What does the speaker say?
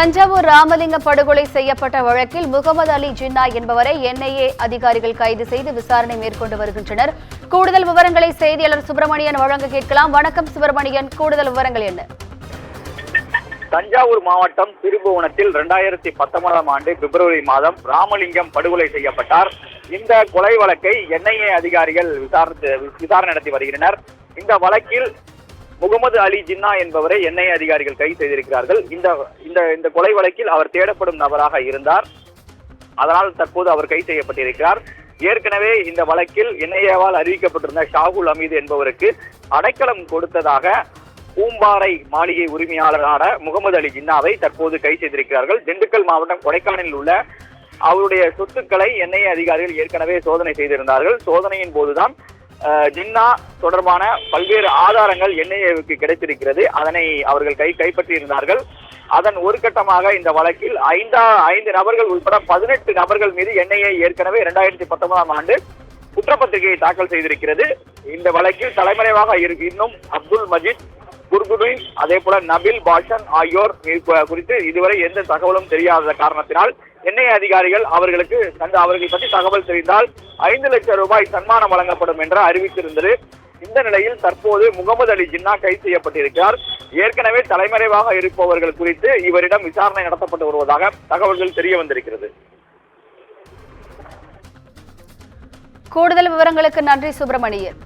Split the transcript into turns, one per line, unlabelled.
தஞ்சாவூர் ராமலிங்கம் படுகொலை செய்யப்பட்ட வழக்கில் முகமது அலி ஜின்னா என்பவரை என்ஐஏ அதிகாரிகள் கைது செய்து விசாரணை மேற்கொண்டு வருகின்றனர். கூடுதல் விவரங்களை செய்தியாளர் சுப்பிரமணியன் வழங்க கேட்கலாம். வணக்கம் சுப்பிரமணியன், கூடுதல் விவரங்கள் என்ன?
தஞ்சாவூர் மாவட்டம் திருபுவனத்தில் 2019ஆம் ஆண்டு பிப்ரவரி மாதம் ராமலிங்கம் படுகொலை செய்யப்பட்டார். இந்த கொலை வழக்கை என்ஐஏ அதிகாரிகள் விசாரணை நடத்தி வருகின்றனர். இந்த வழக்கில் முகமது அலி ஜின்னா என்பவரை என்ஐஏ அதிகாரிகள் கைது செய்திருக்கிறார்கள். இந்த கொலை வழக்கில் அவர் தேடப்படும் நபராக இருந்தார். அதனால் தற்போது அவர் கைது செய்யப்பட்டிருக்கிறார். ஏற்கனவே இந்த வழக்கில் என்ஐஏவால் அறிவிக்கப்பட்டிருந்த ஷாகுல் அமீது என்பவருக்கு அடைக்கலம் கொடுத்ததாக பூம்பாறை மாளிகை உரிமையாளரான முகமது அலி ஜின்னாவை தற்போது கைது செய்திருக்கிறார்கள். திண்டுக்கல் மாவட்டம் கொடைக்கானலில் உள்ள அவருடைய சொத்துக்களை என்ஐஏ அதிகாரிகள் ஏற்கனவே சோதனை செய்திருந்தார்கள். சோதனையின் போதுதான் ஜின்னா தொடர்பான பல்வேறு ஆதாரங்கள் என்ஐஏவுக்கு கிடைத்திருக்கிறது. அதனை அவர்கள் கைப்பற்றியிருந்தார்கள். அதன் ஒரு கட்டமாக இந்த வழக்கில் 5 நபர்கள் உட்பட 18 நபர்கள் மீது என்ஐஏ ஏற்கனவே 2019ஆம் ஆண்டு குற்றப்பத்திரிகையை தாக்கல் செய்திருக்கிறது. இந்த வழக்கில் தலைமறைவாக இன்னும் அப்துல் மஜீத், குர்குதீன், அதே போல நபில் பாஷன் ஆகியோர் குறித்து இதுவரை எந்த தகவலும் தெரியாத காரணத்தினால் என்ஐஏ அதிகாரிகள் அவர்கள் பற்றி தகவல் தெரிந்தால் 5 லட்சம் ரூபாய் சன்மானம் வழங்கப்படும் என்று அறிவித்திருந்தது. இந்த நிலையில் தற்போது முகமது அலி ஜின்னா கைது செய்யப்பட்டிருக்கிறார். ஏற்கனவே தலைமறைவாக இருப்பவர்கள் குறித்து இவரிடம் விசாரணை நடத்தப்பட்டு வருவதாக தகவல்கள் தெரிய வந்திருக்கிறது.
கூடுதல் விவரங்களுக்கு நன்றி சுப்பிரமணியன்.